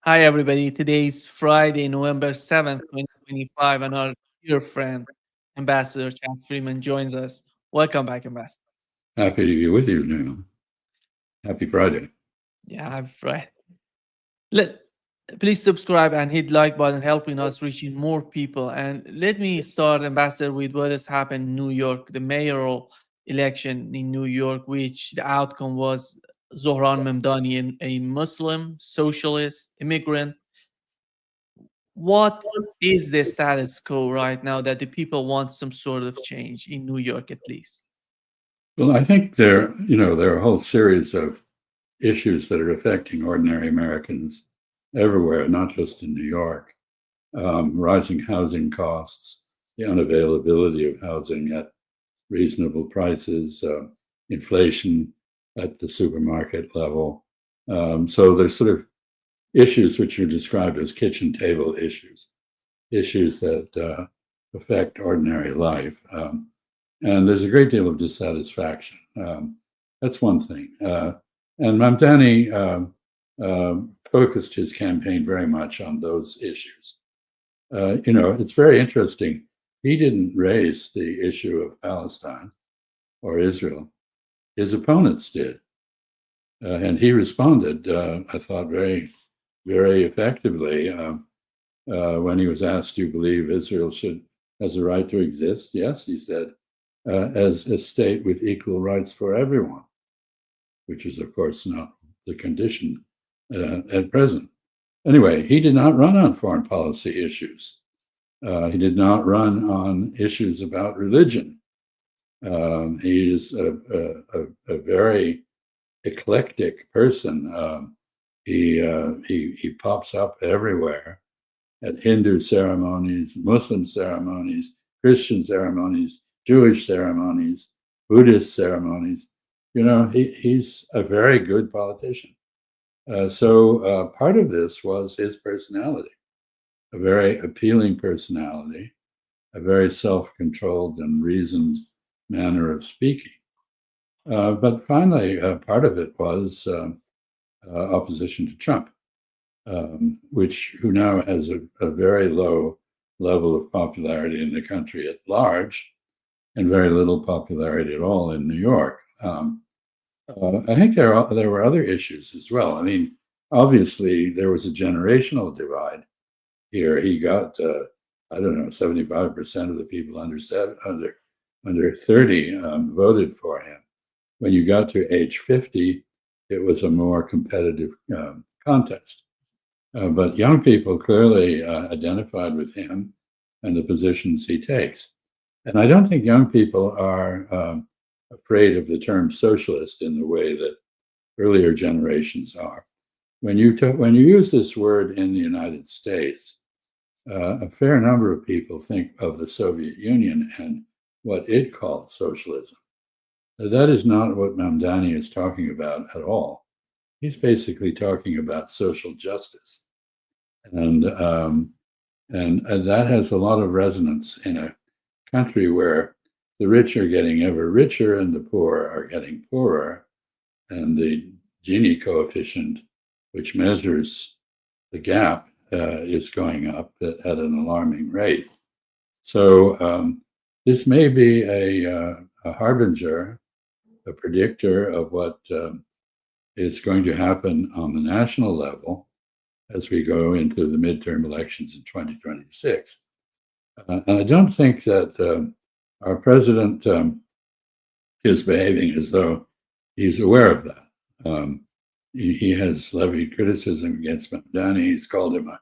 Hi, everybody. Today is Friday, November 7th, 2025, and our dear friend, Ambassador Chad Freeman, joins us. Welcome back, Ambassador. Happy to be with you now. Happy Friday. Yeah, I'm right. Let Please subscribe and hit like button, helping us reaching more people. And let me start, Ambassador, with what has happened in New York, the mayoral election in New York, which the outcome was Zohran Mamdani, a Muslim socialist immigrant. What is the status quo right now that the people want some sort of change in New York at least? Well, I think there are a whole series of issues that are affecting ordinary Americans everywhere, not just in New York. Rising housing costs, the unavailability of housing at reasonable prices, inflation at the supermarket level. So there's sort of issues which are described as kitchen table issues that affect ordinary life. And there's a great deal of dissatisfaction. That's one thing. And Mamdani focused his campaign very much on those issues. It's very interesting. He didn't raise the issue of Palestine or Israel. His opponents did. And he responded, I thought, very, very effectively when he was asked, do you believe Israel has a right to exist? Yes, he said, as a state with equal rights for everyone, which is, of course, not the condition at present. Anyway, he did not run on foreign policy issues. He did not run on issues about religion. He is a very eclectic person. He pops up everywhere at Hindu ceremonies, Muslim ceremonies, Christian ceremonies, Jewish ceremonies, Buddhist ceremonies. He's a very good politician. So part of this was his personality, a very appealing personality, a very self-controlled and reasoned manner of speaking. But finally, part of it was opposition to Trump, who now has a very low level of popularity in the country at large, and very little popularity at all in New York. I think there were other issues as well. I mean, obviously, there was a generational divide here. He got, 75% of the people under 30 voted for him. When you got to age 50, it was a more competitive contest. But young people clearly identified with him and the positions he takes. And I don't think young people are afraid of the term socialist in the way that earlier generations are. When you use this word in the United States, a fair number of people think of the Soviet Union and what it called socialism. That is not what Mamdani is talking about at all. He's basically talking about social justice, and that has a lot of resonance in a country where the rich are getting ever richer and the poor are getting poorer, and the Gini coefficient, which measures the gap, is going up at an alarming rate. So this may be a harbinger, a predictor of what is going to happen on the national level as we go into the midterm elections in 2026. And I don't think that our president is behaving as though he's aware of that. He has levied criticism against Mamdani. He's called him a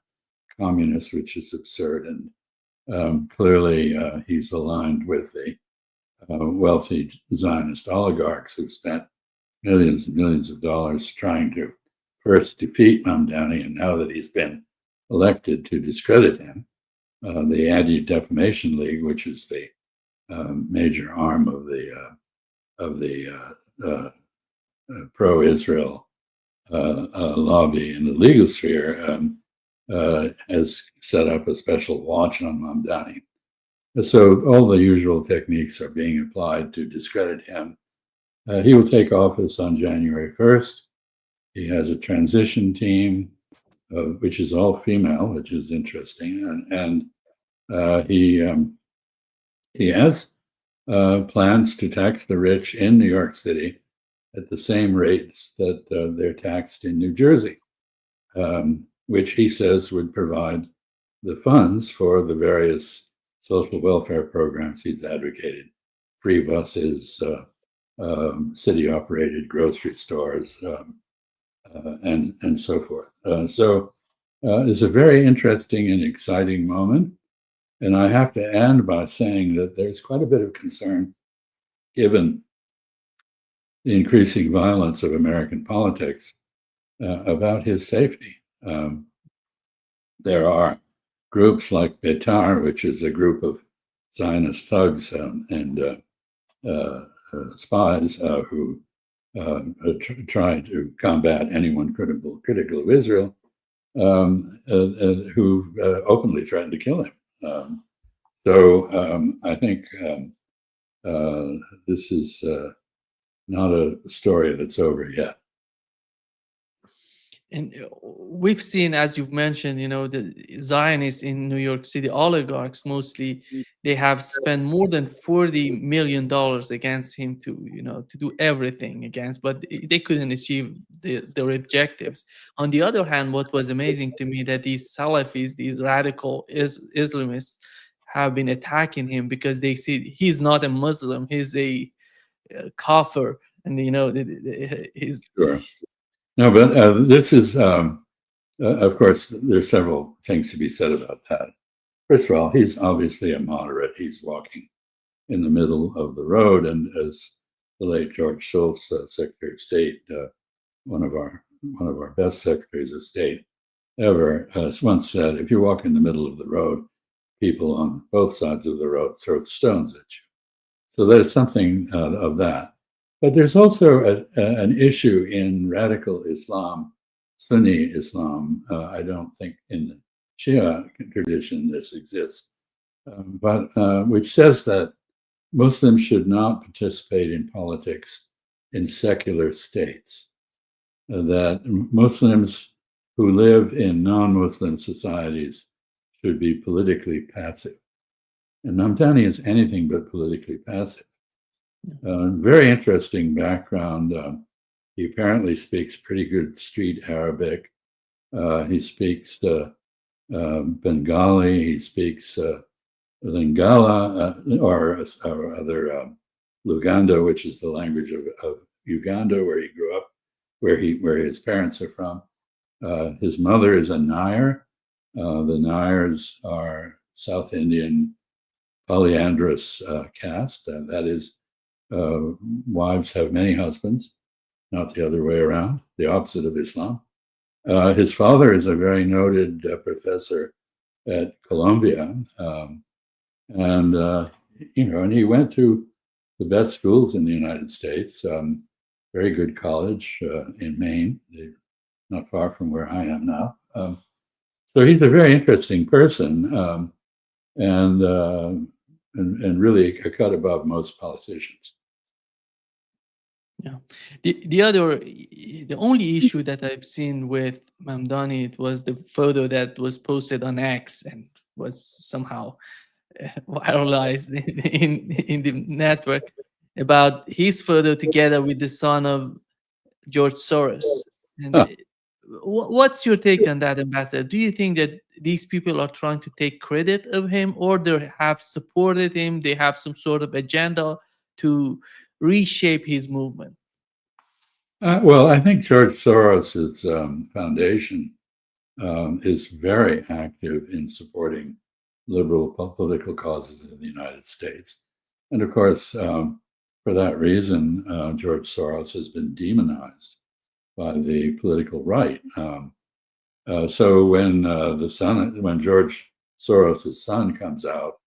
communist, which is absurd. And clearly he's aligned with the wealthy Zionist oligarchs who spent millions and millions of dollars trying to first defeat Mamdani, and now that he's been elected, to discredit him. The Anti-Defamation League, which is the major arm of the pro-Israel lobby in the legal sphere, has set up a special watch on Mamdani. So all the usual techniques are being applied to discredit him. He will take office on January 1st. He has a transition team. which is all female, which is interesting, and he has plans to tax the rich in New York City at the same rates that they're taxed in New Jersey, which he says would provide the funds for the various social welfare programs he's advocated: free buses, city-operated grocery stores, and so forth. So it's a very interesting and exciting moment. And I have to end by saying that there's quite a bit of concern, given the increasing violence of American politics, about his safety. There are groups like Betar, which is a group of Zionist thugs and spies who try to combat anyone critical of Israel, who openly threatened to kill him. So I think this is not a story that's over yet. And we've seen, as you've mentioned, the Zionists in New York City, oligarchs mostly, they have spent more than $40 million against him to do everything against, but they couldn't achieve their objectives. On the other hand, what was amazing to me that these Salafis, these radical Islamists, have been attacking him because they see he's not a Muslim, he's a kafir, and he's. Sure. No, but this is, of course, there's several things to be said about that. First of all, he's obviously a moderate. He's walking in the middle of the road. And as the late George Shultz, Secretary of State, one of our best secretaries of state ever, once said, if you walk in the middle of the road, people on both sides of the road throw stones at you. So there's something of that. But there's also an issue in radical Islam, Sunni Islam. I don't think in the Shia tradition this exists, but which says that Muslims should not participate in politics in secular states, that Muslims who live in non-Muslim societies should be politically passive. And Mamdani is anything but politically passive. Very interesting background. He apparently speaks pretty good street Arabic. He speaks Bengali. He speaks Lingala, or other Luganda, which is the language of Uganda, where he grew up, where his parents are from. His mother is a Nair. The Nairs are South Indian polyandrous caste. That is, wives have many husbands, not the other way around, the opposite of Islam. His father is a very noted professor at Columbia, and he went to the best schools in the United States. Very good college in Maine, not far from where I am now. So he's a very interesting person, and really a cut above most politicians. Yeah. The only issue that I've seen with Mamdani, it was the photo that was posted on X and was somehow viralized in the network about his photo together with the son of George Soros. And what's your take on that, Ambassador? Do you think that these people are trying to take credit of him, or they have supported him, they have some sort of agenda to reshape his movement? Well, I think George Soros's foundation is very active in supporting liberal political causes in the United States. And of course, for that reason, George Soros has been demonized by the political right. So when George Soros' son comes out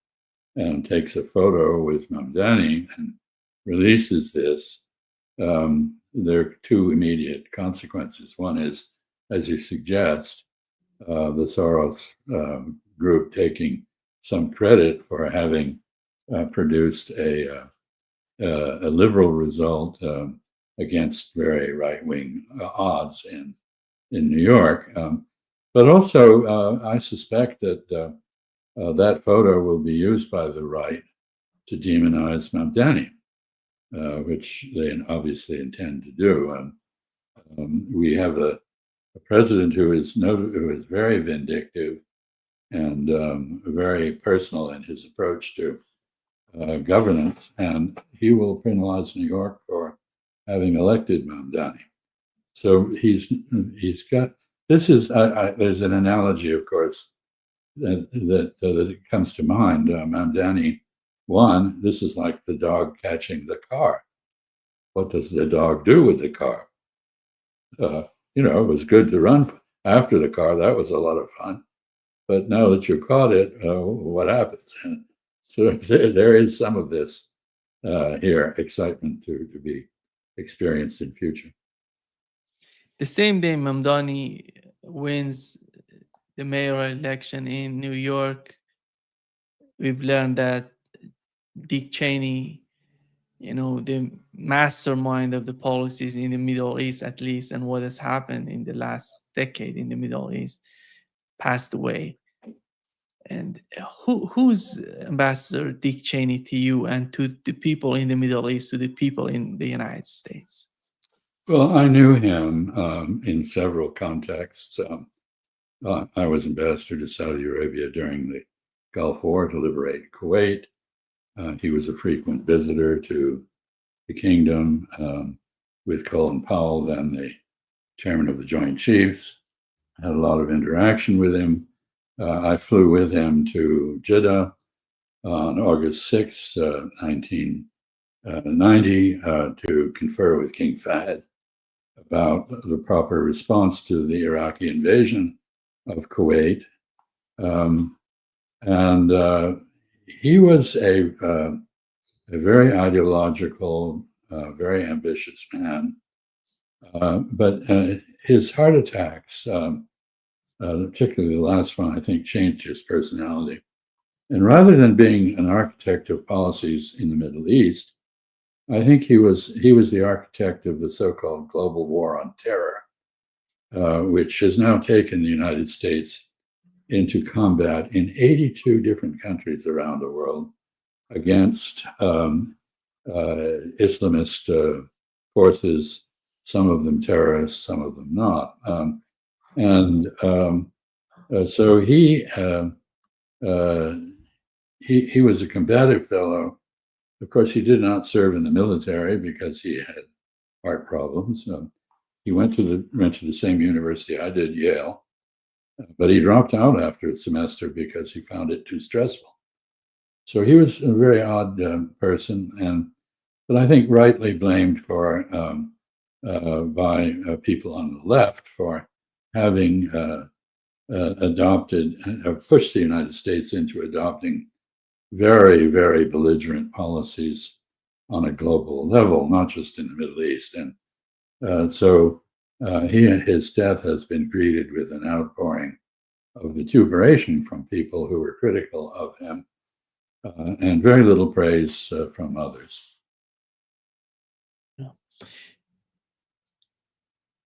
and takes a photo with Mamdani and releases this, there are two immediate consequences. One is, as you suggest, the Soros group taking some credit for having produced a liberal result against very right-wing odds in New York. But also, I suspect that that photo will be used by the right to demonize Mamdani, which they obviously intend to do. We have a president who is very vindictive and very personal in his approach to governance, and he will penalize New York for having elected Mamdani. So he's got this is there's an analogy, of course, that comes to mind. Mamdani won. This is like the dog catching the car. What does the dog do with the car? It was good to run after the car. That was a lot of fun. But now that you caught it, what happens? And so there is some of this here, excitement to be experienced in future. The same day Mamdani wins the mayoral election in New York, we've learned that Dick Cheney, the mastermind of the policies in the Middle East, at least, and what has happened in the last decade in the Middle East, passed away. And who's Ambassador Dick Cheney to you and to the people in the Middle East, to the people in the United States? Well, I knew him in several contexts. I was ambassador to Saudi Arabia during the Gulf War to liberate Kuwait. He was a frequent visitor to the kingdom with Colin Powell, then the chairman of the Joint Chiefs. I had a lot of interaction with him. I flew with him to Jeddah on August 6, 1990, to confer with King Fahd about the proper response to the Iraqi invasion of Kuwait. He was a very ideological, very ambitious man. But his heart attacks, particularly the last one, I think changed his personality. And rather than being an architect of policies in the Middle East, I think he was the architect of the so-called global war on terror, which has now taken the United States into combat in 82 different countries around the world against Islamist forces, some of them terrorists, some of them not. So he was a combative fellow. Of course, he did not serve in the military because he had heart problems. He went to the same university I did, Yale, but he dropped out after a semester because he found it too stressful. So he was a very odd person, but I think rightly blamed by people on the left for having pushed the United States into adopting very, very belligerent policies on a global level, not just in the Middle East. And so his death has been greeted with an outpouring of vituperation from people who were critical of him, and very little praise from others.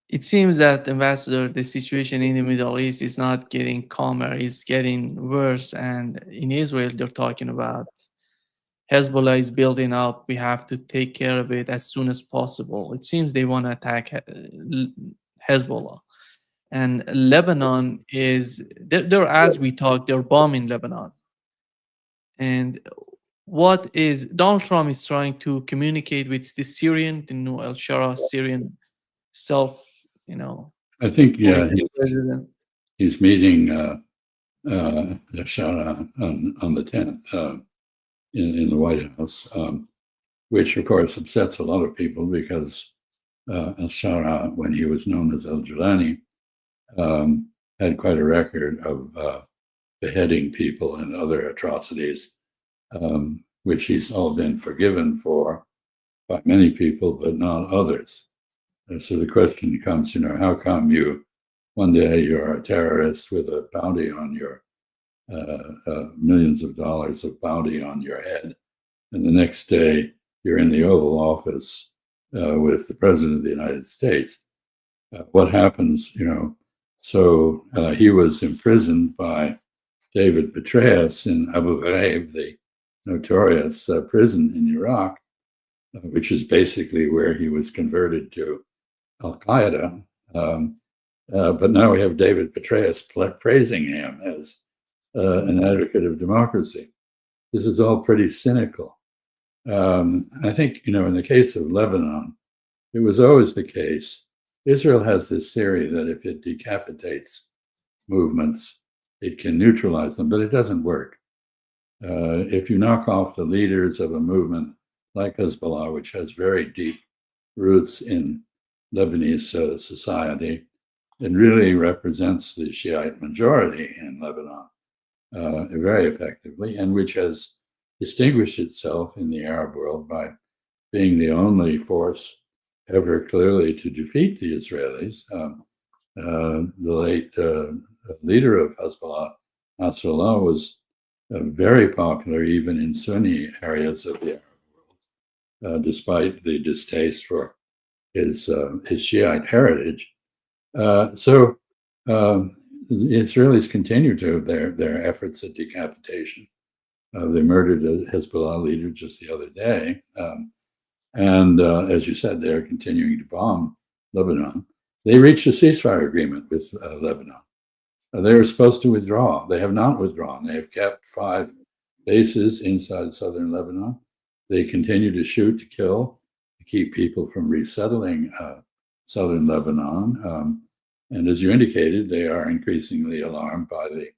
It seems that, Ambassador, the situation in the Middle East is not getting calmer, it's getting worse. And in Israel, they're talking about Hezbollah is building up. We have to take care of it as soon as possible. It seems they want to attack Hezbollah. And Lebanon they're as we talk, they're bombing Lebanon. And Donald Trump is trying to communicate with the new al-Shara Syrian I think, yeah, he's meeting al-Shara on the 10th in the White House, which of course upsets a lot of people because al-Shara, when he was known as al-Jilani, had quite a record of beheading people and other atrocities, which he's all been forgiven for by many people, but not others. So the question comes, how come one day you're a terrorist with a bounty on your millions of dollars of bounty on your head, and the next day you're in the Oval Office with the President of the United States? What happens, So he was imprisoned by David Petraeus in Abu Ghraib, the notorious prison in Iraq, which is basically where he was converted to Al-Qaeda. But now we have David Petraeus praising him as an advocate of democracy. This is all pretty cynical. I think, in the case of Lebanon, it was always the case. Israel has this theory that if it decapitates movements, it can neutralize them, but it doesn't work. If you knock off the leaders of a movement like Hezbollah, which has very deep roots in Lebanese society, it really represents the Shiite majority in Lebanon very effectively, and which has distinguished itself in the Arab world by being the only force ever clearly to defeat the Israelis. The late leader of Hezbollah, Nasrallah, was very popular even in Sunni areas of the Arab world, despite the distaste for his Shiite heritage. So the Israelis continue to their efforts at decapitation. They murdered a Hezbollah leader just the other day. And as you said, they're continuing to bomb Lebanon. They reached a ceasefire agreement with Lebanon. They were supposed to withdraw. They have not withdrawn. They have kept 5 bases inside southern Lebanon. They continue to shoot, to kill, to keep people from resettling southern Lebanon. And as you indicated, they are increasingly alarmed by the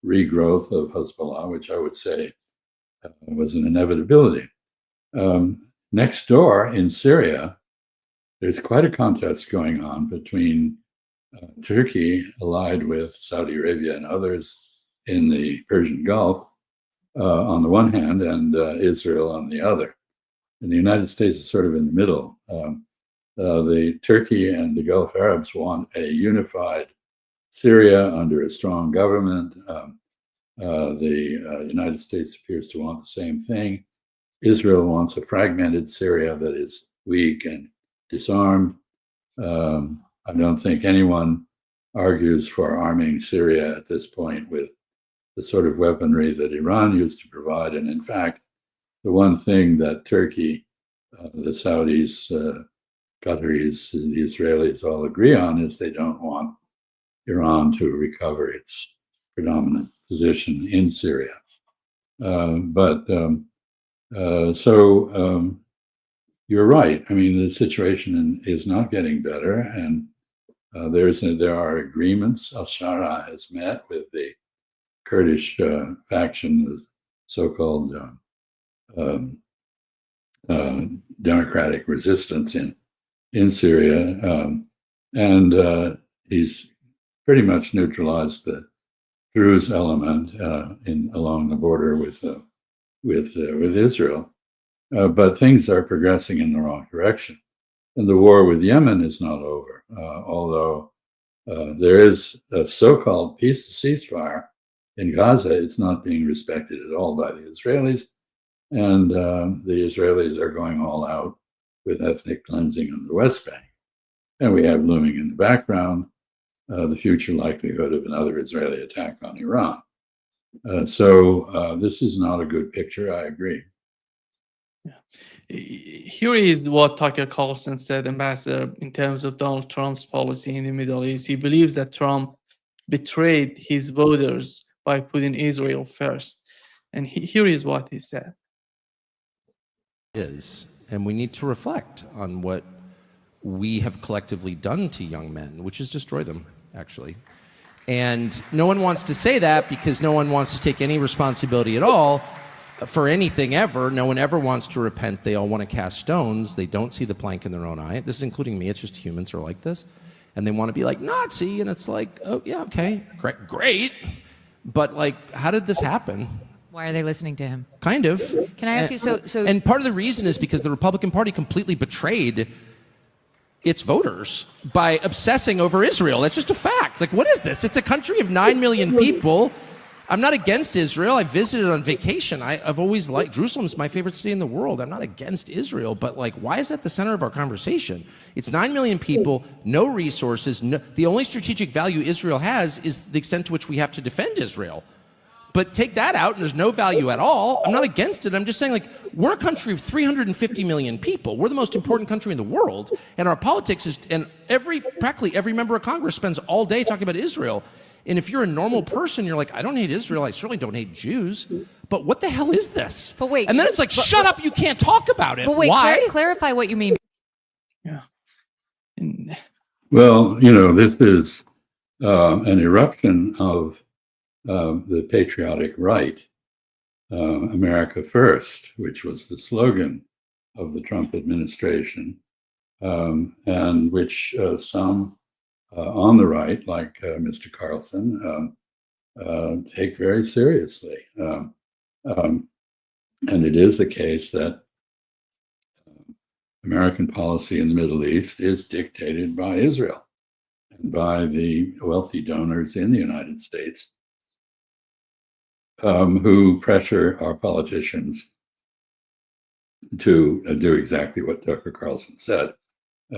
regrowth of Hezbollah, which I would say was an inevitability. Next door in Syria, there's quite a contest going on between Turkey, allied with Saudi Arabia and others in the Persian Gulf, on the one hand, and Israel on the other. And the United States is sort of in the middle. The Turkey and the Gulf Arabs want a unified Syria under a strong government. The United States appears to want the same thing. Israel wants a fragmented Syria that is weak and disarmed. I don't think anyone argues for arming Syria at this point with the sort of weaponry that Iran used to provide. And in fact, the one thing that Turkey, the Saudis, Qataris, the Israelis all agree on is they don't want Iran to recover its predominant position in Syria. So you're right. I mean, the situation is not getting better, and there are agreements. Al-Shara has met with the Kurdish faction, the so-called democratic resistance in Syria, and he's pretty much neutralized the Druze element along the border with Israel. But things are progressing in the wrong direction. And the war with Yemen is not over, although there is a so-called ceasefire in Gaza. It's not being respected at all by the Israelis. And the Israelis are going all out with ethnic cleansing on the West Bank. And we have looming in the background the future likelihood of another Israeli attack on Iran. So this is not a good picture, I agree. Yeah. Here is what Tucker Carlson said, Ambassador, in terms of Donald Trump's policy in the Middle East. He believes that Trump betrayed his voters by putting Israel first. And here is what he said. And we need to reflect on what we have collectively done to young men, which is destroy them, actually. And no one wants to say that because no one wants to take any responsibility at all for anything ever. No one ever wants to repent. They all want to cast stones. They don't see the plank in their own eye. This is including me. It's just humans are like this. And they want to be like Nazi. And it's like, oh, yeah, okay, great. But like, how did this happen? Why are they listening to him? Kind of. Can I ask you, so and part of the reason is because the Republican Party completely betrayed its voters by obsessing over Israel. That's just a fact. Like, what is this? It's a country of 9 million people. I'm not against Israel. I visited on vacation. I've always liked Jerusalem's my favorite city in the world. I'm not against Israel, but like, why is that the center of our conversation? It's 9 million people, no resources. The only strategic value Israel has is the extent to which we have to defend Israel. But take that out, and there's no value at all. I'm not against it. I'm just saying, like, we're a country of 350 million people. We're the most important country in the world, and our politics is, and practically every member of Congress spends all day talking about Israel. And if you're a normal person, you're like, I don't hate Israel. I certainly don't hate Jews. But what the hell is this? But wait. And then it's like, shut up. You can't talk about it. But wait, why? clarify what you mean. Yeah. Well, this is an eruption of the patriotic right, America First, which was the slogan of the Trump administration, and which some on the right, like Mr. Carlson, take very seriously. And it is the case that American policy in the Middle East is dictated by Israel and by the wealthy donors in the United States who pressure our politicians to do exactly what Tucker Carlson said,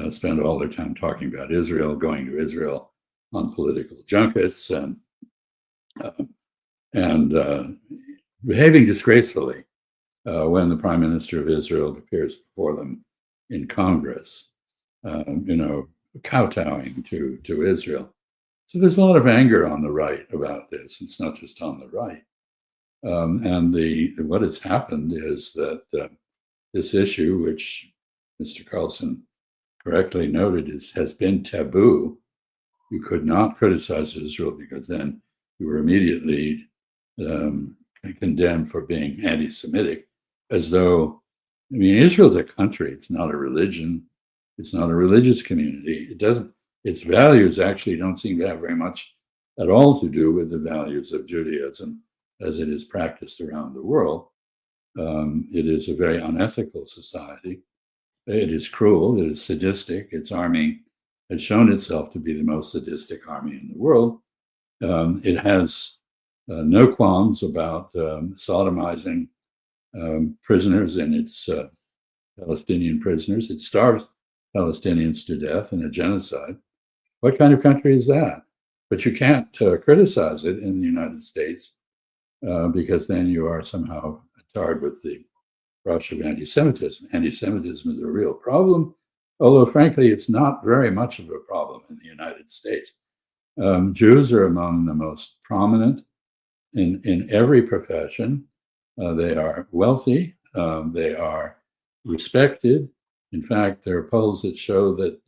spend all their time talking about Israel, going to Israel on political junkets, and behaving disgracefully when the Prime Minister of Israel appears before them in Congress, kowtowing to Israel. So there's a lot of anger on the right about this. It's not just on the right. And what has happened is that this issue, which Mr. Carlson correctly noted, has been taboo. You could not criticize Israel because then you were immediately condemned for being anti-Semitic, as though, Israel's a country. It's not a religion. It's not a religious community. Its values actually don't seem to have very much at all to do with the values of Judaism as it is practiced around the world. It is a very unethical society. It is cruel. It is sadistic. Its army has shown itself to be the most sadistic army in the world. It has no qualms about sodomizing prisoners in its Palestinian prisoners. It starves Palestinians to death in a genocide. What kind of country is that? But you can't criticize it in the United States because then you are somehow tarred with the brush of anti-Semitism. Anti-Semitism is a real problem, although frankly, it's not very much of a problem in the United States. Jews are among the most prominent in every profession. They are wealthy. They are respected. In fact, there are polls that show that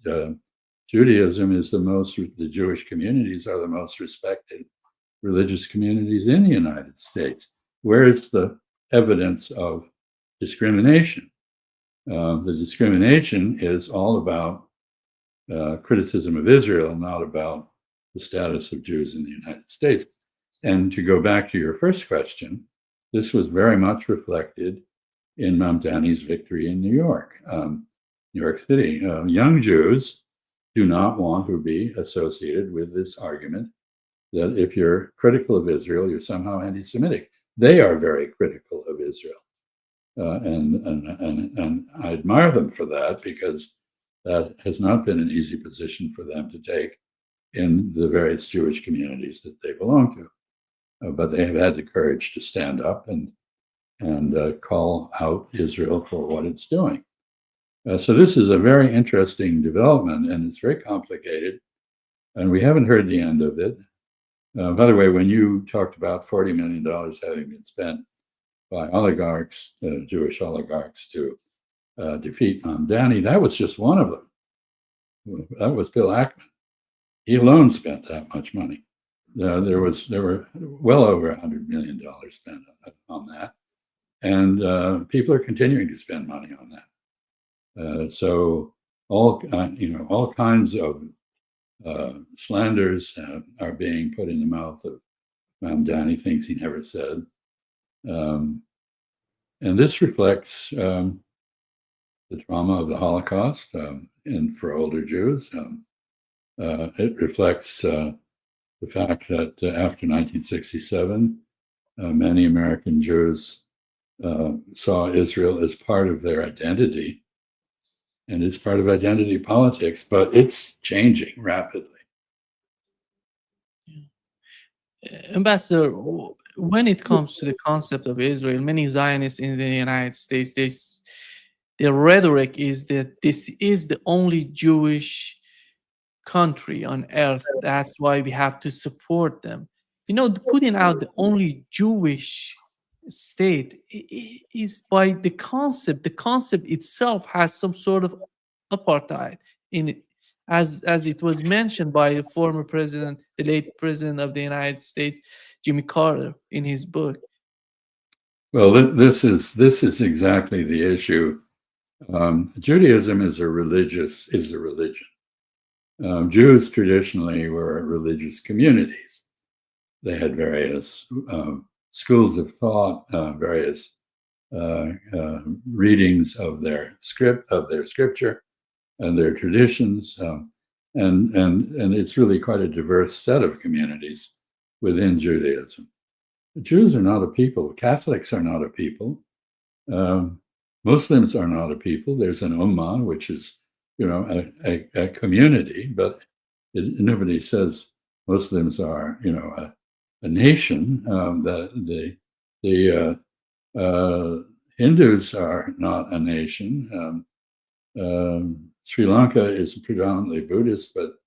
Judaism is the Jewish communities are the most respected religious communities in the United States. Where is the evidence of discrimination? The discrimination is all about criticism of Israel, not about the status of Jews in the United States. And to go back to your first question, this was very much reflected in Mamdani's victory in New York City. Young Jews do not want to be associated with this argument that if you're critical of Israel, you're somehow anti-Semitic. They are very critical of Israel. And I admire them for that, because that has not been an easy position for them to take in the various Jewish communities that they belong to. But they have had the courage to stand up and call out Israel for what it's doing. So this is a very interesting development, and it's very complicated, and we haven't heard the end of it. By the way, when you talked about $40 million having been spent by oligarchs, Jewish oligarchs, to defeat Mamdani, that was just one of them. That was Bill Ackman. He alone spent that much money. There were well over $100 million spent on that, and people are continuing to spend money on that. So all kinds of slanders are being put in the mouth of Mamdani, things he never said, and this reflects the trauma of the Holocaust, and for older Jews, it reflects the fact that after 1967, Many American Jews saw Israel as part of their identity, and it's part of identity politics, but it's changing rapidly. Ambassador, when it comes to the concept of Israel, many Zionists in the United States, their rhetoric is that this is the only Jewish country on earth. That's why we have to support them. You know, putting out the only Jewish state is by the concept. The concept itself has some sort of apartheid in it, as it was mentioned by the former president, the late president of the United States, Jimmy Carter, in his book. Well, this is exactly the issue. Judaism is a religion. Jews traditionally were religious communities. They had various schools of thought, various readings of their scripture, and their traditions, and it's really quite a diverse set of communities within Judaism. The Jews are not a people. Catholics are not a people. Muslims are not a people. There's an ummah, which is, a community, but nobody says Muslims are, a nation. The Hindus are not a nation. Sri Lanka is predominantly Buddhist, but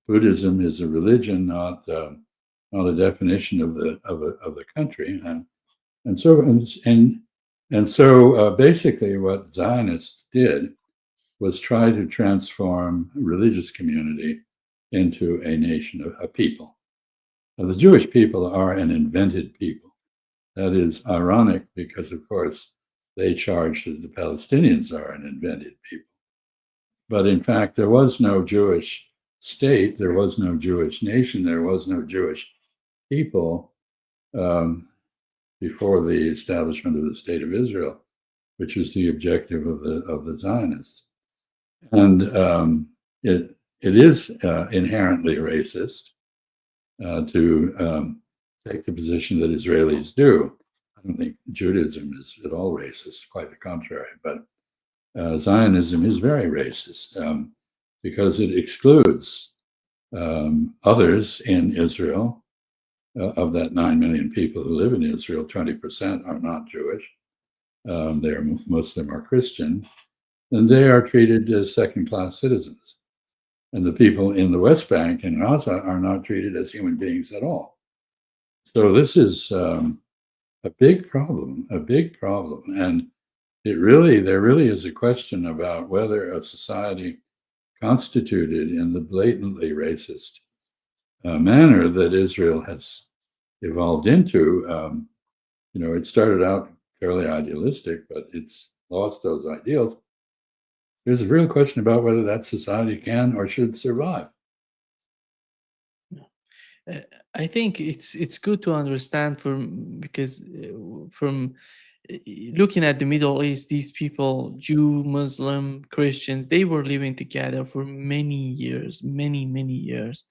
Buddhism is a religion, not a definition of the country. And so basically, what Zionists did was try to transform a religious community into a nation, a people. Now, the Jewish people are an invented people. That is ironic because, of course, they charge that the Palestinians are an invented people. But in fact, there was no Jewish state, there was no Jewish nation, there was no Jewish people before the establishment of the State of Israel, which was the objective of the Zionists. And it is inherently racist to take the position that Israelis do. I don't think Judaism is at all racist, quite the contrary. But Zionism is very racist because it excludes others in Israel. Of that 9 million people who live in Israel, 20% are not Jewish. They're Muslim or Christian, and they are treated as second-class citizens. And the people in the West Bank and Gaza are not treated as human beings at all. So this is a big problem, and there really is a question about whether a society constituted in the blatantly racist manner that Israel has evolved into. It started out fairly idealistic, but it's lost those ideals. There's a real question about whether that society can or should survive. I think it's good to understand because from looking at the Middle East, these people, Jew, Muslim, Christians, they were living together for many years, many years.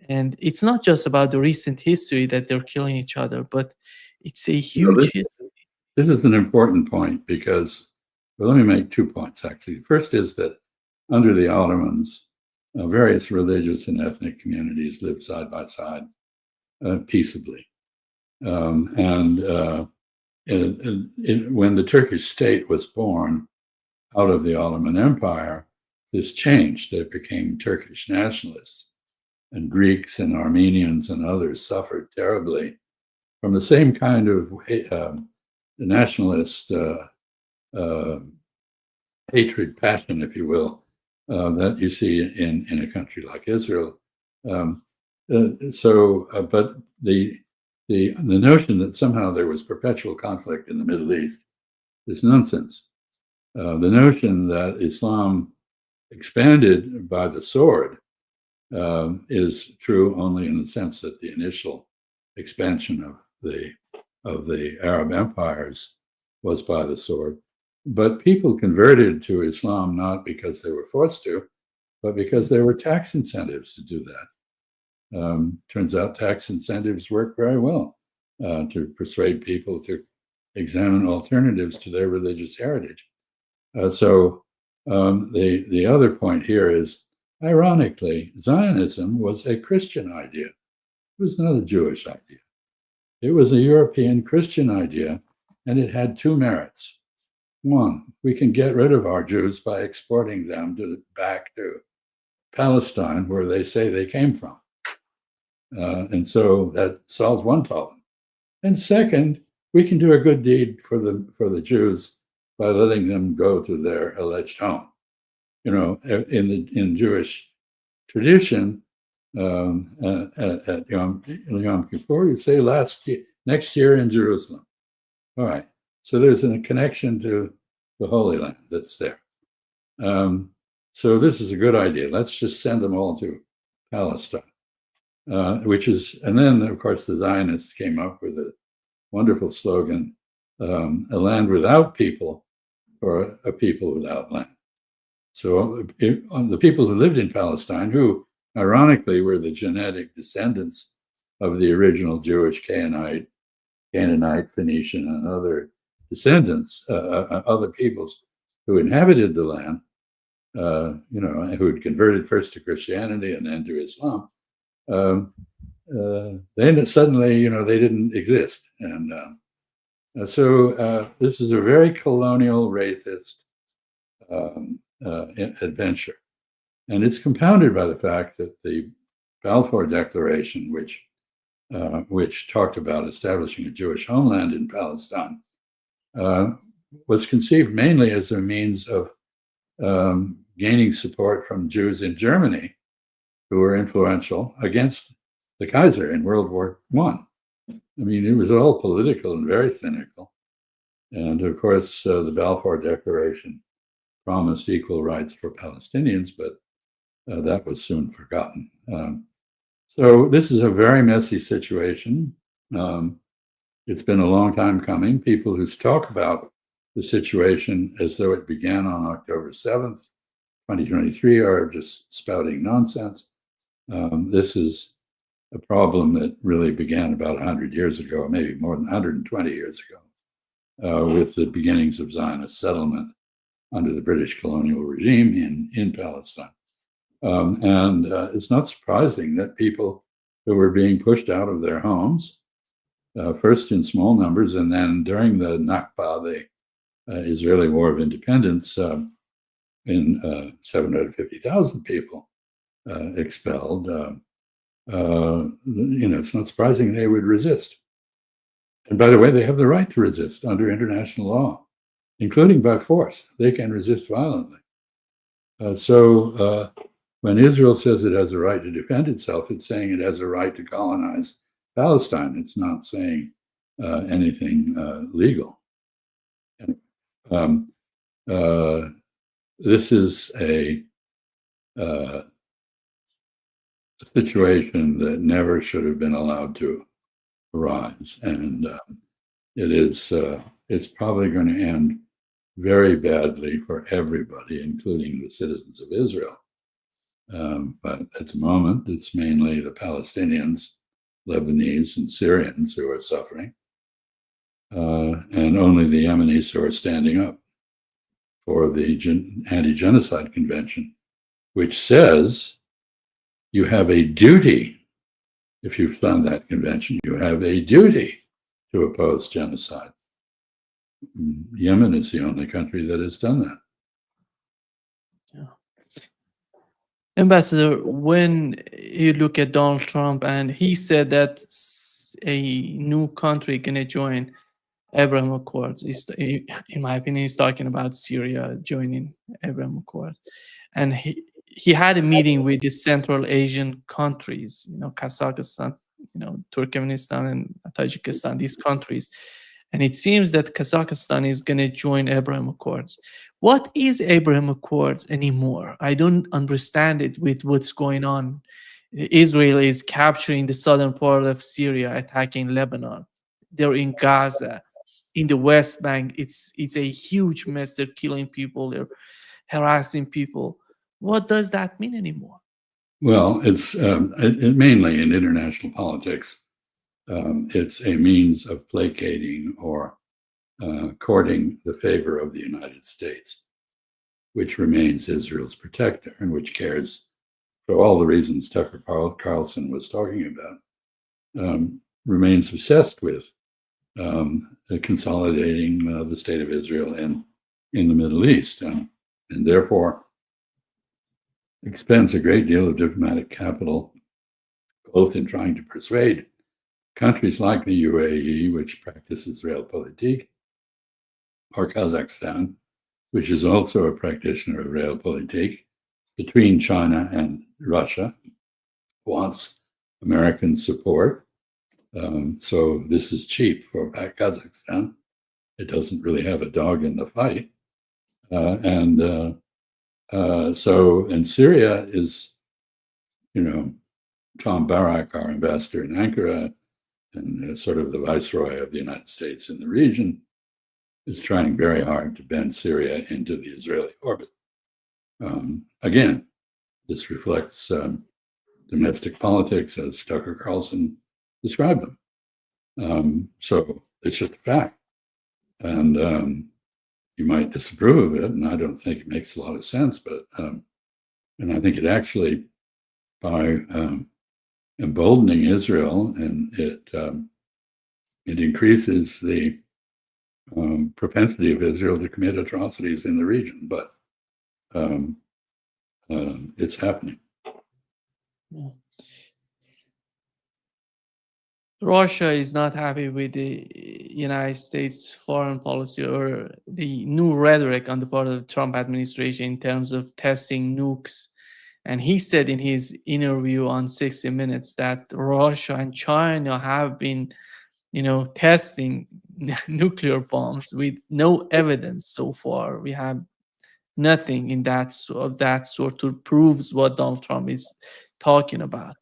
And it's not just about the recent history that they're killing each other, but it's a huge history. This is an important point because, let me make 2 points actually. First is that under the Ottomans, various religious and ethnic communities lived side by side peaceably. When the Turkish state was born out of the Ottoman Empire, this changed. They became Turkish nationalists, and Greeks and Armenians and others suffered terribly from the same kind of nationalist hatred, passion, if you will, that you see in a country like Israel. But the notion that somehow there was perpetual conflict in the Middle East is nonsense. The notion that Islam expanded by the sword is true only in the sense that the initial expansion of the Arab empires was by the sword. But people converted to Islam not because they were forced to, but because there were tax incentives to do that. Turns out tax incentives work very well to persuade people to examine alternatives to their religious heritage. So the other point here is, ironically, Zionism was a Christian idea. It was not a Jewish idea. It was a European Christian idea, and it had two merits. One, we can get rid of our Jews by exporting them back to Palestine, where they say they came from. And so that solves one problem. And second, we can do a good deed for the Jews by letting them go to their alleged home. You know, in Jewish tradition, at Yom Kippur, you say next year in Jerusalem. All right. So there's a connection to the Holy Land that's there. So this is a good idea. Let's just send them all to Palestine, and then, of course, the Zionists came up with a wonderful slogan, a land without people or a people without land. So the people who lived in Palestine, who ironically were the genetic descendants of the original Jewish Canaanite, Phoenician, and other descendants, other peoples who inhabited the land, who had converted first to Christianity and then to Islam, then suddenly, they didn't exist. And so this is a very colonial, racist adventure. And it's compounded by the fact that the Balfour Declaration, which talked about establishing a Jewish homeland in Palestine, was conceived mainly as a means of gaining support from Jews in Germany who were influential against the Kaiser in World War I. I mean, it was all political and very cynical. And of course, the Balfour Declaration promised equal rights for Palestinians, but that was soon forgotten. So this is a very messy situation. It's been a long time coming. People who talk about the situation as though it began on October 7th, 2023 are just spouting nonsense. This is a problem that really began about 100 years ago, maybe more than 120 years ago, with the beginnings of Zionist settlement under the British colonial regime in Palestine. And it's not surprising that people who were being pushed out of their homes, first in small numbers, and then during the Nakba, the Israeli War of Independence, in 750,000 people expelled. It's not surprising they would resist. And by the way, they have the right to resist under international law, including by force. They can resist violently. So when Israel says it has a right to defend itself, it's saying it has a right to colonize Palestine. It's not saying anything legal. This is a situation that never should have been allowed to arise, and it's probably going to end very badly for everybody, including the citizens of Israel. But at the moment, it's mainly the Palestinians, Lebanese, and Syrians who are suffering, and only the Yemenis who are standing up for the Anti-Genocide Convention, which says you have a duty, if you've signed that convention, you have a duty to oppose genocide. Yemen is the only country that has done that. Yeah. Ambassador, when you look at Donald Trump, and he said that a new country gonna join Abraham Accords, in my opinion, he's talking about Syria joining Abraham Accords, and he had a meeting with the Central Asian countries, Kazakhstan, Turkmenistan, and Tajikistan, these countries. And it seems that Kazakhstan is going to join Abraham Accords. What is Abraham Accords anymore? I don't understand it with what's going on. Israel is capturing the southern part of Syria, attacking Lebanon. They're in Gaza, in the West Bank. It's a huge mess. They're killing people. They're harassing people. What does that mean anymore? Well, it's mainly in international politics. it's a means of placating or courting the favor of the United States, which remains Israel's protector and which cares for all the reasons Tucker Carlson was talking about, remains obsessed with consolidating the state of Israel in the Middle East, and therefore expends a great deal of diplomatic capital, both in trying to persuade countries like the UAE, which practices realpolitik, or Kazakhstan, which is also a practitioner of realpolitik, between China and Russia, wants American support. So this is cheap for Kazakhstan. It doesn't really have a dog in the fight. So Syria is, Tom Barak, our ambassador in Ankara, and sort of the viceroy of the United States in the region, is trying very hard to bend Syria into the Israeli orbit. Again, this reflects domestic politics as Tucker Carlson described them. So it's just a fact. And you might disapprove of it, and I don't think it makes a lot of sense, but and I think it actually, by emboldening Israel, and it increases the propensity of Israel to commit atrocities in the region, but it's happening. Yeah. Russia is not happy with the United States foreign policy or the new rhetoric on the part of the Trump administration in terms of testing nukes. And he said in his interview on 60 Minutes that Russia and China have been, testing nuclear bombs with no evidence so far. We have nothing of that sort to proves what Donald Trump is talking about.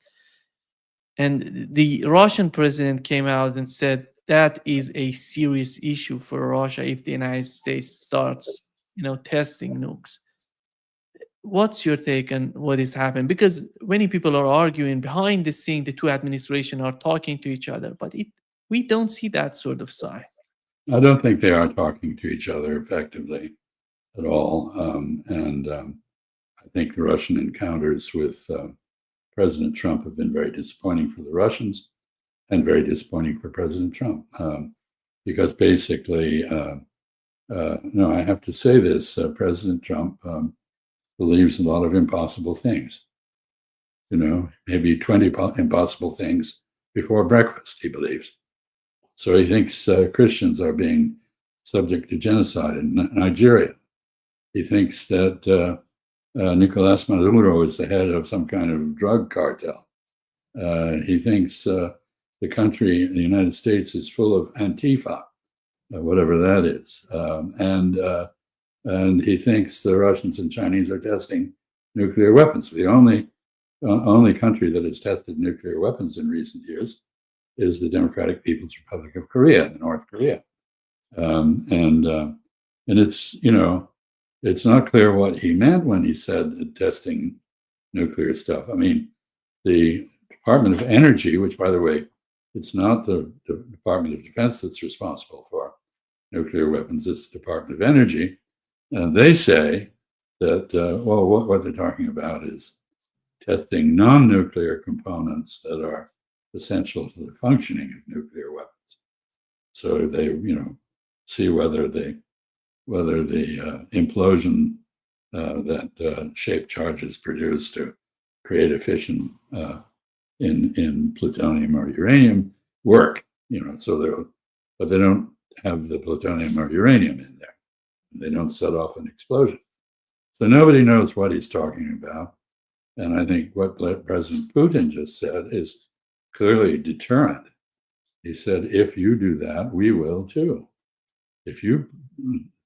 And the Russian president came out and said that is a serious issue for Russia if the United States starts, testing nukes. What's your take on what is happening? Because many people are arguing behind the scene, the two administrations are talking to each other, but we don't see that sort of sign. I don't think they are talking to each other effectively at all. I think the Russian encounters with President Trump have been very disappointing for the Russians and very disappointing for President Trump, because basically, I have to say this, President Trump believes a lot of impossible things, maybe 20 impossible things before breakfast, he believes. So he thinks Christians are being subject to genocide in Nigeria. He thinks that Nicolas Maduro is the head of some kind of drug cartel. He thinks the country, the United States, is full of Antifa, whatever that is. And he thinks the Russians and Chinese are testing nuclear weapons. The only country that has tested nuclear weapons in recent years is the Democratic People's Republic of Korea, North Korea. And it's, it's not clear what he meant when he said testing nuclear stuff. I mean, the Department of Energy, which, by the way, it's not the Department of Defense that's responsible for nuclear weapons, it's the Department of Energy. And they say that, what they're talking about is testing non-nuclear components that are essential to the functioning of nuclear weapons. So they, see whether the implosion that shaped charges produce to create a fission in plutonium or uranium work. But they don't have the plutonium or uranium in there. They don't set off an explosion. So nobody knows what he's talking about. And I think what President Putin just said is clearly deterrent. He said, if you do that, we will too. If you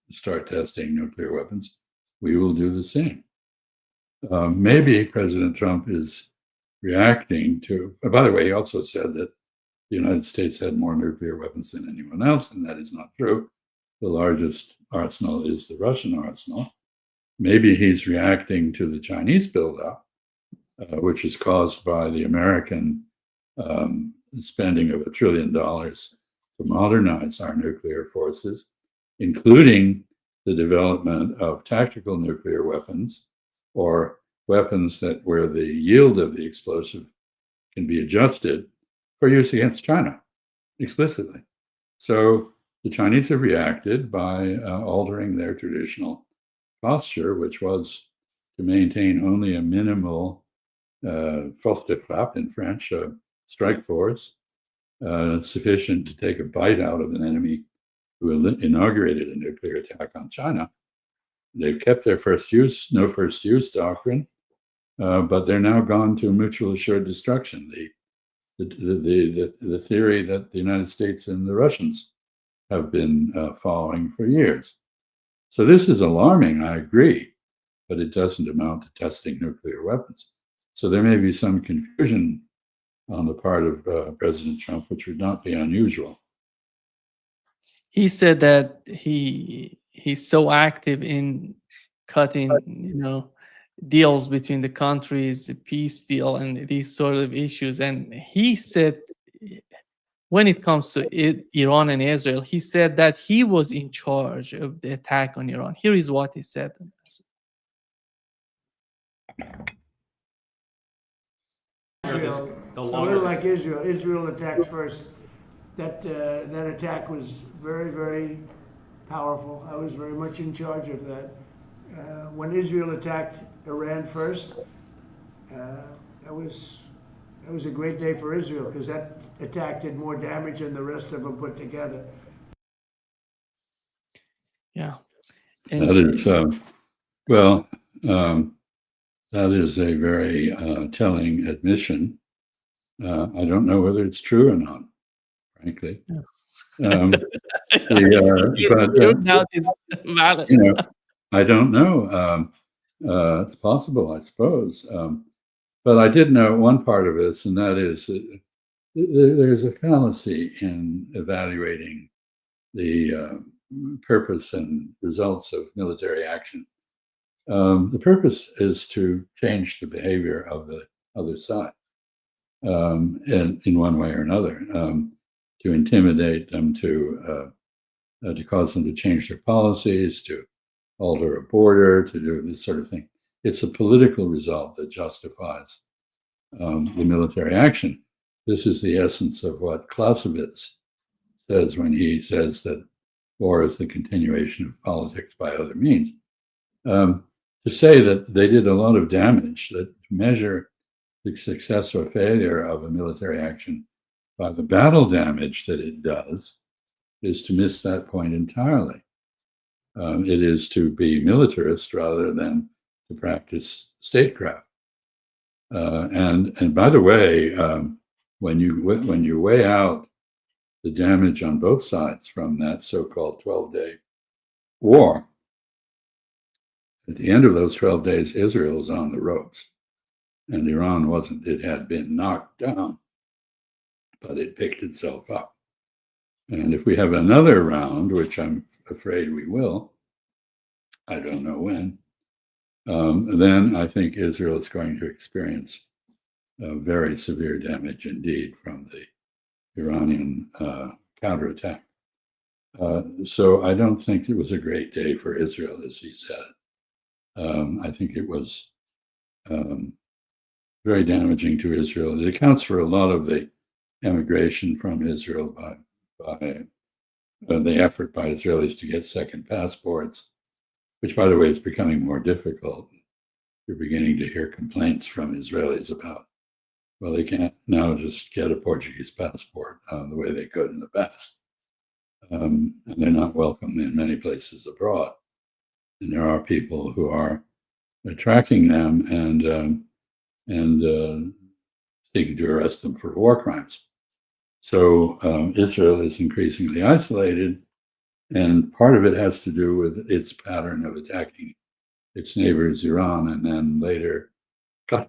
start testing nuclear weapons, we will do the same. Maybe President Trump is reacting to, by the way, he also said that the United States had more nuclear weapons than anyone else, and that is not true. The largest arsenal is the Russian arsenal. Maybe he's reacting to the Chinese buildup, which is caused by the American spending of $1 trillion to modernize our nuclear forces, including the development of tactical nuclear weapons or weapons that where the yield of the explosive can be adjusted for use against China explicitly. So the Chinese have reacted by altering their traditional posture, which was to maintain only a minimal force de frappe in French, strike force, sufficient to take a bite out of an enemy who inaugurated a nuclear attack on China. They've kept their first use, no first use doctrine, but they're now gone to mutual assured destruction. The theory that the United States and the Russians have been following for years. So this is alarming, I agree, but it doesn't amount to testing nuclear weapons. So there may be some confusion on the part of President Trump, which would not be unusual. He said that he's so active in cutting, deals between the countries, the peace deal, and these sort of issues. And he said, when it comes to Iran and Israel, he said that he was in charge of the attack on Iran. Here is what he said. Israel, a little like Israel. Israel attacked first. That attack was very, very powerful. I was very much in charge of that. When Israel attacked Iran first, that was a great day for Israel because that attack did more damage than the rest of them put together. Yeah. That is, that is a very telling admission. I don't know whether it's true or not, frankly. Now it's valid. I don't know. It's possible, I suppose. But I did know one part of this, and that is that there's a fallacy in evaluating the purpose and results of military action. The purpose is to change the behavior of the other side in one way or another, to intimidate them, to cause them to change their policies, to alter a border, to do this sort of thing. It's a political result that justifies the military action. This is the essence of what Clausewitz says when he says that war is the continuation of politics by other means. To say that they did a lot of damage, that to measure the success or failure of a military action by the battle damage that it does, is to miss that point entirely. It is to be militarist rather than to practice statecraft. And by the way, when you weigh out the damage on both sides from that so-called 12-day war, at the end of those 12 days, Israel was on the ropes, and Iran wasn't. It had been knocked down, but it picked itself up. And if we have another round, which I'm afraid we will, I don't know when, then I think Israel is going to experience very severe damage indeed from the Iranian counterattack. So I don't think it was a great day for Israel, as he said. I think it was very damaging to Israel. It accounts for a lot of the emigration from Israel by the effort by Israelis to get second passports, which, by the way, is becoming more difficult. You're beginning to hear complaints from Israelis about, well, they can't now just get a Portuguese passport the way they could in the past. And they're not welcome in many places abroad. And there are people who are tracking them and seeking to arrest them for war crimes. So Israel is increasingly isolated, and part of it has to do with its pattern of attacking its neighbors, Iran, and then later Qatar,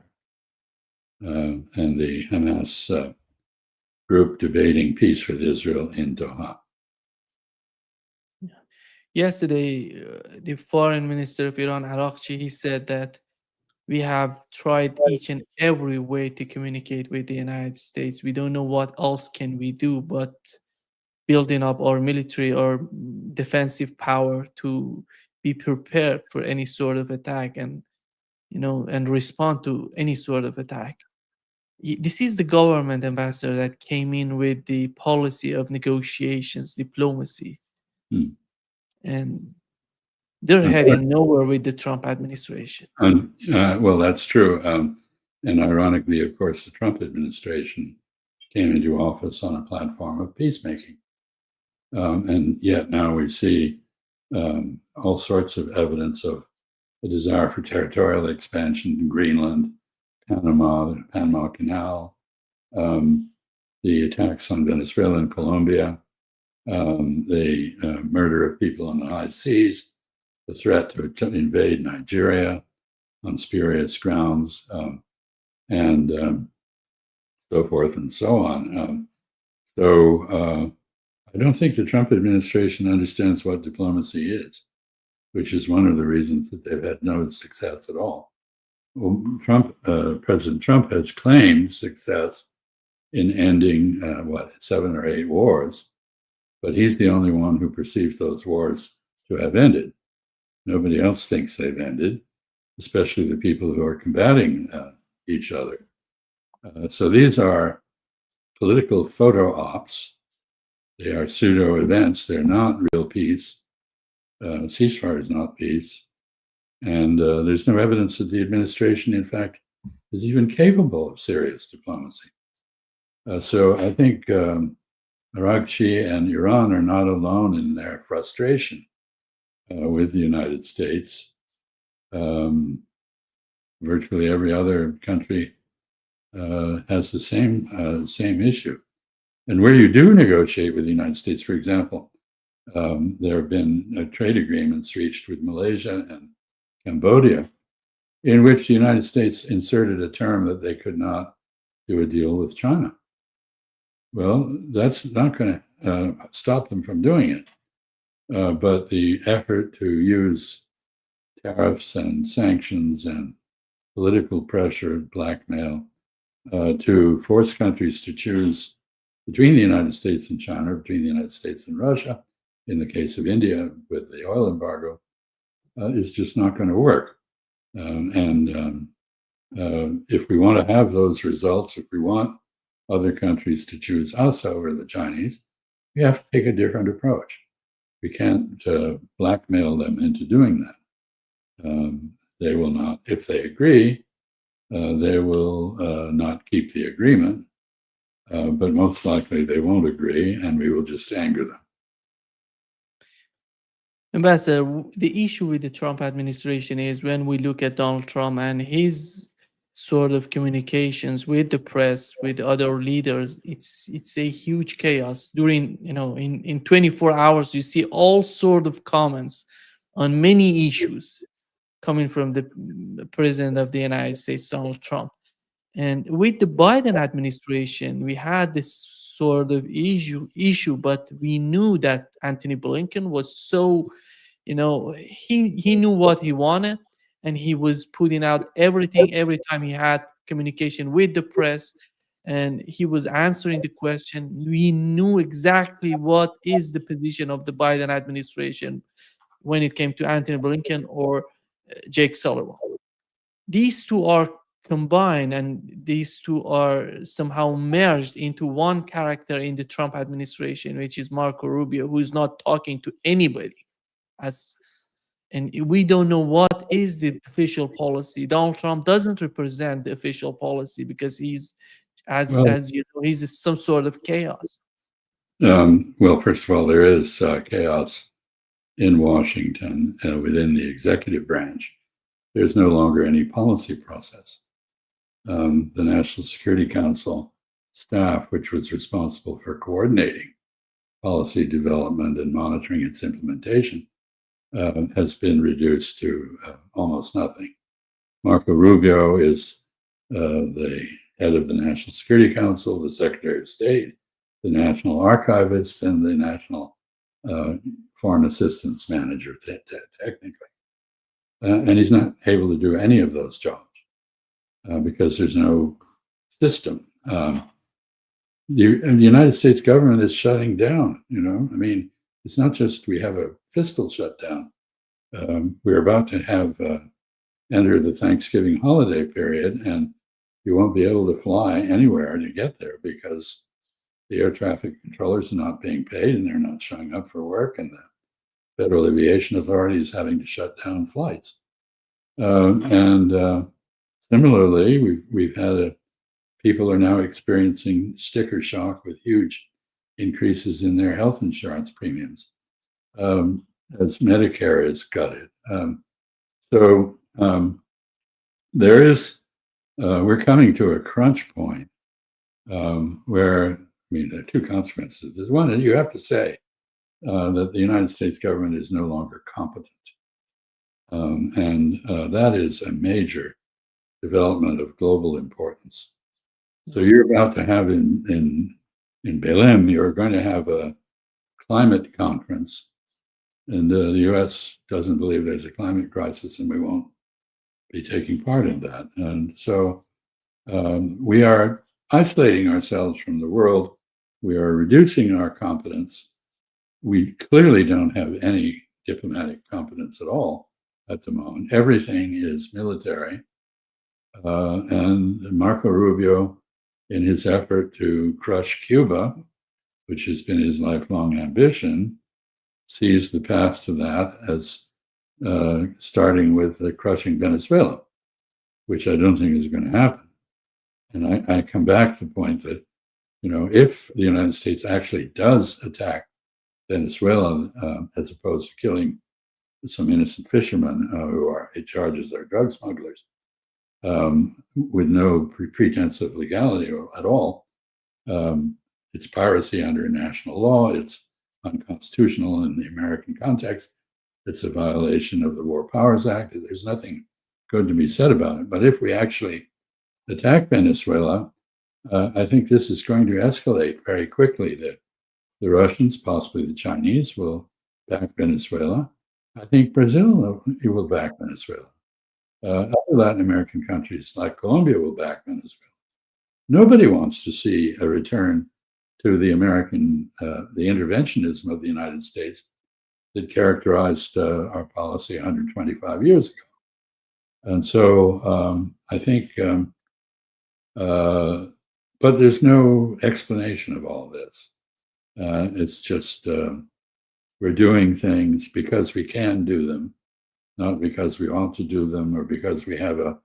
and the Hamas group debating peace with Israel in Doha. Yesterday, the foreign minister of Iran, Araqchi, he said that We have tried each and every way to communicate with the United States. We don't know what else can we do but building up our military or defensive power to be prepared for any sort of attack, and and respond to any sort of attack. This is the government, ambassador, that came in with the policy of negotiations, diplomacy, Hmm. and they're heading nowhere with the Trump administration. Well, that's true. And ironically, of course, the Trump administration came into office on a platform of peacemaking. And yet now we see all sorts of evidence of a desire for territorial expansion in Greenland, Panama, the Panama Canal, the attacks on Venezuela and Colombia, the murder of people on the high seas, the threat to invade Nigeria on spurious grounds, and so forth and so on. So I don't think the Trump administration understands what diplomacy is, which is one of the reasons that they've had no success at all. Well, President Trump has claimed success in ending 7 or 8 wars, but he's the only one who perceives those wars to have ended. Nobody else thinks they've ended, especially the people who are combating each other. So these are political photo ops. They are pseudo events. They're not real peace. Ceasefire is not peace. And there's no evidence that the administration, in fact, is even capable of serious diplomacy. So I think Araghchi and Iran are not alone in their frustration with the United States. Virtually every other country has the same issue. And where you do negotiate with the United States, for example, there have been trade agreements reached with Malaysia and Cambodia, in which the United States inserted a term that they could not do a deal with China. Well, that's not going to stop them from doing it. But the effort to use tariffs and sanctions and political pressure, blackmail, to force countries to choose between the United States and China, between the United States and Russia, in the case of India with the oil embargo, is just not going to work. If we want to have those results, if we want other countries to choose us over the Chinese, we have to take a different approach. We can't blackmail them into doing that. They will not, if they agree, they will not keep the agreement, but most likely they won't agree, and we will just anger them. Ambassador, the issue with the Trump administration is when we look at Donald Trump and his sort of communications with the press, with other leaders, it's a huge chaos. During, in 24 hours, you see all sort of comments on many issues coming from the President of the United States, Donald Trump. And with the Biden administration, we had this sort of issue, but we knew that Antony Blinken was so, he knew what he wanted, and he was putting out everything every time he had communication with the press, and he was answering the question. We knew exactly what is the position of the Biden administration when it came to Antony Blinken or Jake Sullivan. These two are combined, and these two are somehow merged into one character in the Trump administration, which is Marco Rubio, who is not talking to anybody. And we don't know what is the official policy. Donald Trump doesn't represent the official policy because he's, as you know, he's some sort of chaos. Well, first of all, there is chaos in Washington within the executive branch. There's no longer any policy process. The National Security Council staff, which was responsible for coordinating policy development and monitoring its implementation, has been reduced to almost nothing. Marco Rubio is the head of the National Security Council, the Secretary of State, the National Archivist, and the National Foreign Assistance Manager, technically. And he's not able to do any of those jobs. because there's no system. The United States government is shutting down. I mean, it's not just we have a fiscal shutdown. We're about to have enter the Thanksgiving holiday period, and you won't be able to fly anywhere to get there because the air traffic controllers are not being paid and they're not showing up for work, and the Federal Aviation Authority is having to shut down flights. And similarly, we've had people are now experiencing sticker shock with huge increases in their health insurance premiums as Medicare is gutted. So there is, we're coming to a crunch point where, there are two consequences. There's one that you have to say that the United States government is no longer competent. And that is a major development of global importance. So you're about to have in Belém, you're going to have a climate conference, and the U.S. doesn't believe there's a climate crisis, and we won't be taking part in that. And so we are isolating ourselves from the world. We are reducing our competence. We clearly don't have any diplomatic competence at all at the moment. Everything is military. And Marco Rubio, in his effort to crush Cuba, which has been his lifelong ambition, sees the path to that as starting with crushing Venezuela, which I don't think is going to happen. And I come back to the point that, if the United States actually does attack Venezuela, as opposed to killing some innocent fishermen who it charges are drug smugglers, with no pretense of legality at all, it's piracy under national law. It's unconstitutional in the American context. It's a violation of the War Powers Act. There's nothing good to be said about it. But if we actually attack Venezuela, I think this is going to escalate very quickly. That the Russians, possibly the Chinese, will back Venezuela. I think Brazil will back Venezuela. Other Latin American countries like Colombia will back Venezuela. Nobody wants to see a return to the the interventionism of the United States that characterized our policy 125 years ago. And so I think, but there's no explanation of all this. It's just we're doing things because we can do them, not because we want to do them or because we have a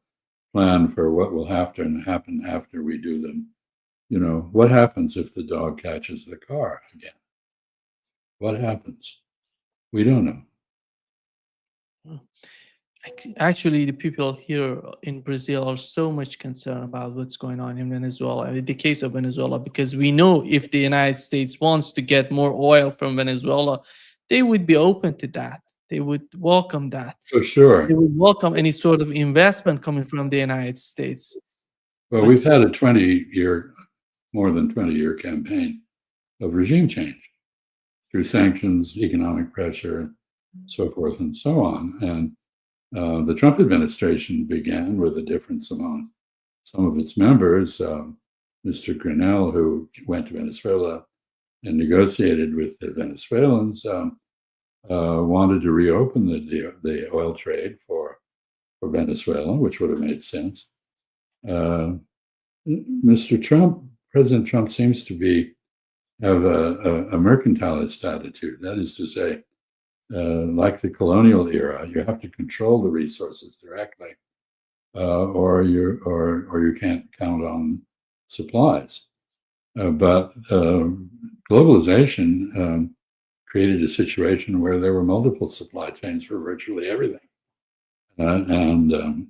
plan for what will happen after we do them. What happens if the dog catches the car again? What happens? We don't know. Actually, the people here in Brazil are so much concerned about what's going on in Venezuela, in the case of Venezuela, because we know if the United States wants to get more oil from Venezuela, they would be open to that. They would welcome that. For sure. They would welcome any sort of investment coming from the United States. Well, we've had a more than 20-year campaign of regime change through sanctions, economic pressure, so forth and so on. And the Trump administration began with a difference among some of its members. Mr. Grinnell, who went to Venezuela and negotiated with the Venezuelans, wanted to reopen the oil trade for Venezuela, which would have made sense. President Trump seems to have a mercantilist attitude. That is to say, like the colonial era, you have to control the resources directly, or you can't count on supplies. But globalization created a situation where there were multiple supply chains for virtually everything, and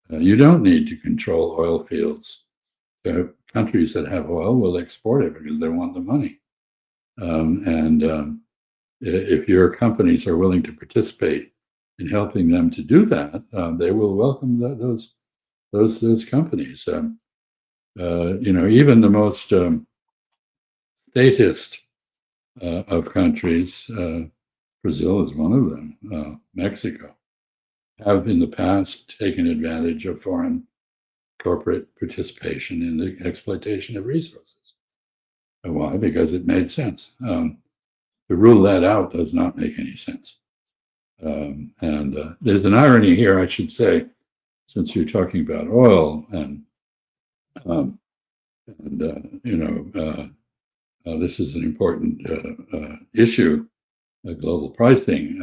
you don't need to control oil fields. Countries that have oil will export it because they want the money, and if your companies are willing to participate in helping them to do that, they will welcome those companies. Even the most statist of countries, Brazil is one of them, Mexico, have in the past taken advantage of foreign corporate participation in the exploitation of resources. And why? Because it made sense. To rule that out does not make any sense. And there's an irony here, I should say, since you're talking about oil and this is an important issue, global pricing.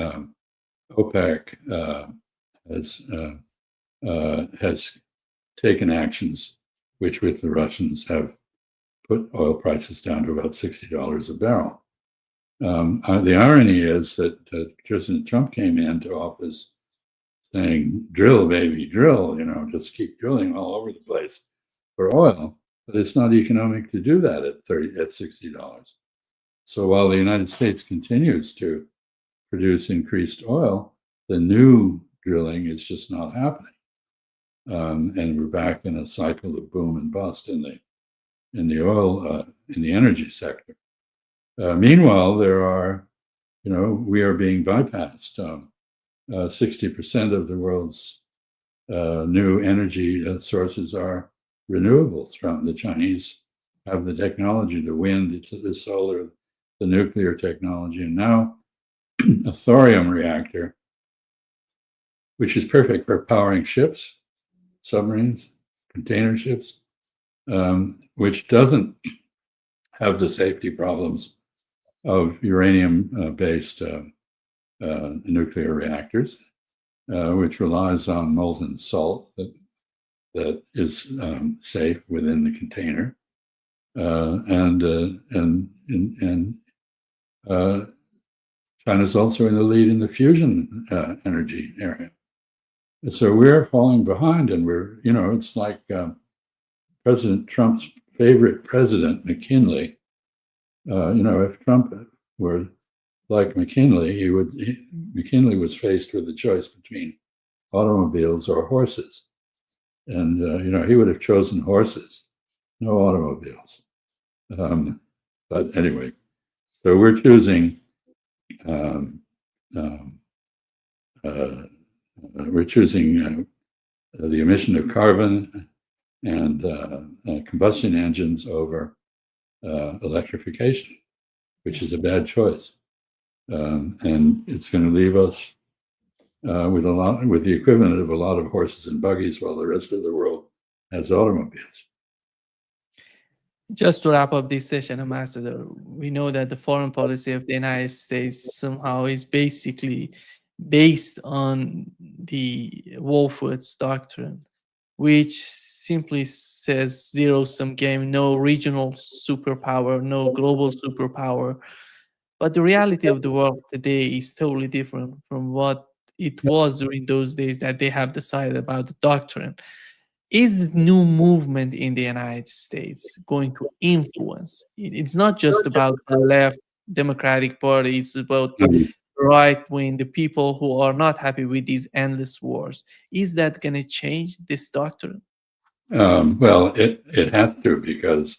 OPEC has taken actions which, with the Russians, have put oil prices down to about $60 a barrel. The irony is that President Trump came into office saying, drill, baby, drill, just keep drilling all over the place for oil. But it's not economic to do that at $60. So while the United States continues to produce increased oil, the new drilling is just not happening. And we're back in a cycle of boom and bust in the oil, in the energy sector. Meanwhile, we are being bypassed. 60% of the world's new energy sources are renewables. From the Chinese have the technology, the wind, the solar, the nuclear technology, and now a thorium reactor, which is perfect for powering ships, submarines, container ships, which doesn't have the safety problems of uranium-based nuclear reactors, which relies on molten salt that is safe within the container, and China's also in the lead in the fusion energy area. So we're falling behind, and it's like President Trump's favorite president, McKinley. If Trump were like McKinley, McKinley was faced with the choice between automobiles or horses. And, he would have chosen horses, no automobiles. But anyway, so we're choosing the emission of carbon and combustion engines over electrification, which is a bad choice. And it's going to leave us with the equivalent of a lot of horses and buggies, while the rest of the world has automobiles. Just to wrap up this session, Ambassador, we know that the foreign policy of the United States somehow is basically based on the WOLFOWITZ doctrine, which simply says zero-sum game, no regional superpower, no global superpower. But the reality of the world today is totally different from what it was during those days that they have decided about the doctrine. Is the new movement in the United States going to influence? It's not just about the left Democratic Party, it's about the right wing, the people who are not happy with these endless wars. Is that going to change this doctrine? Well, it has to, because,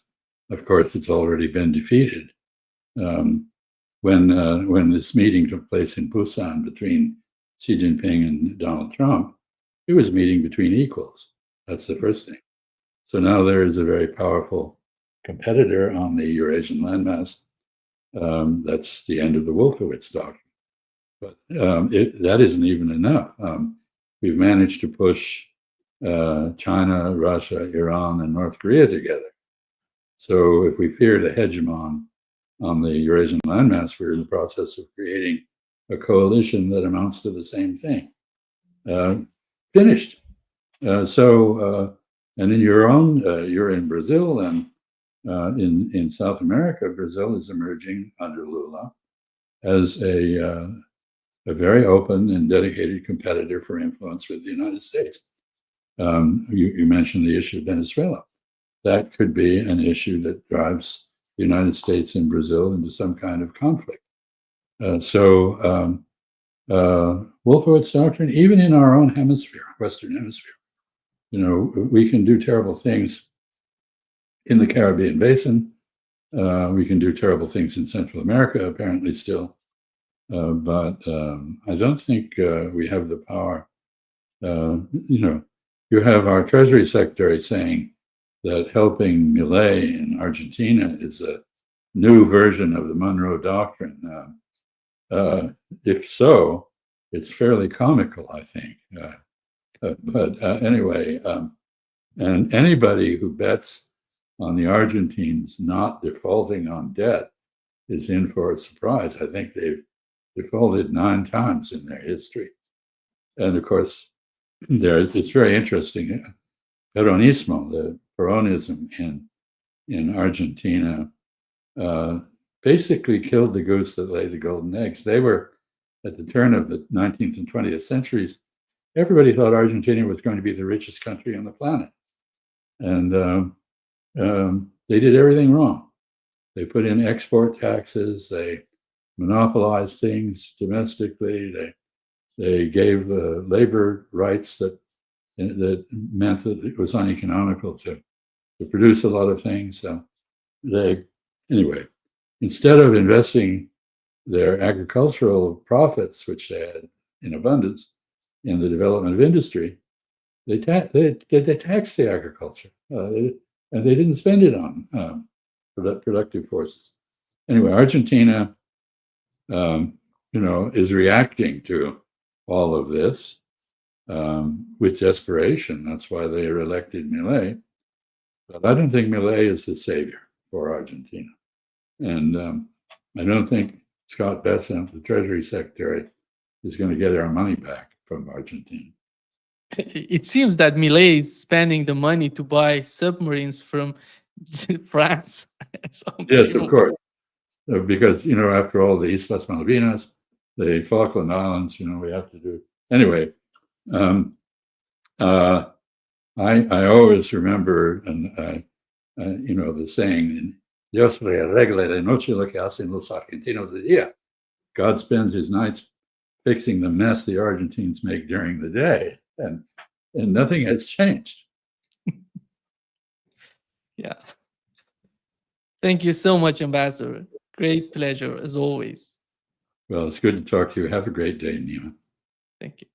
of course, it's already been defeated. When this meeting took place in Busan between Xi Jinping and Donald Trump, it was a meeting between equals. That's the first thing. So now there is a very powerful competitor on the Eurasian landmass. That's the end of the WOLFOWITZ doctrine. But that isn't even enough. We've managed to push China, Russia, Iran, and North Korea together. So if we feared a hegemon on the Eurasian landmass, we're in the process of creating a coalition that amounts to the same thing. Finished. And in you're in Brazil, and in South America, Brazil is emerging under Lula as a very open and dedicated competitor for influence with the United States. You mentioned the issue of Venezuela. That could be an issue that drives the United States and Brazil into some kind of conflict. WOLFOWITZ doctrine, even in our own hemisphere, Western Hemisphere, we can do terrible things in the Caribbean Basin. We can do terrible things in Central America, apparently still. But I don't think we have the power. you have our Treasury Secretary saying that helping Milei in Argentina is a new version of the Monroe Doctrine. If so, it's fairly comical, I think. But anyway, and anybody who bets on the Argentines not defaulting on debt is in for a surprise. I think they've defaulted 9 times in their history. And of course, it's very interesting. Peronismo, the Peronism in Argentina, basically killed the goose that laid the golden eggs. They were, at the turn of the 19th and 20th centuries, everybody thought Argentina was going to be the richest country on the planet. And they did everything wrong. They put in export taxes, they monopolized things domestically, they gave labor rights that meant that it was uneconomical to produce a lot of things. So anyway, instead of investing their agricultural profits, which they had in abundance, in the development of industry, they taxed the agriculture, and they didn't spend it on productive forces. Anyway, Argentina, is reacting to all of this with desperation. That's why they elected Milei. But I don't think Milei is the savior for Argentina. And I don't think Scott Bessent, the Treasury Secretary, is going to get our money back from Argentina. It seems that Milei is spending the money to buy submarines from France. Yes, of course. Because, after all, the Islas Malvinas, the Falkland Islands, we have to do. Anyway, I always remember, the saying, Dios rearregla de noche lo que hacen los argentinos de día. God spends his nights fixing the mess the Argentines make during the day. And nothing has changed. Yeah. Thank you so much, Ambassador. Great pleasure, as always. Well, it's good to talk to you. Have a great day, Nima. Thank you.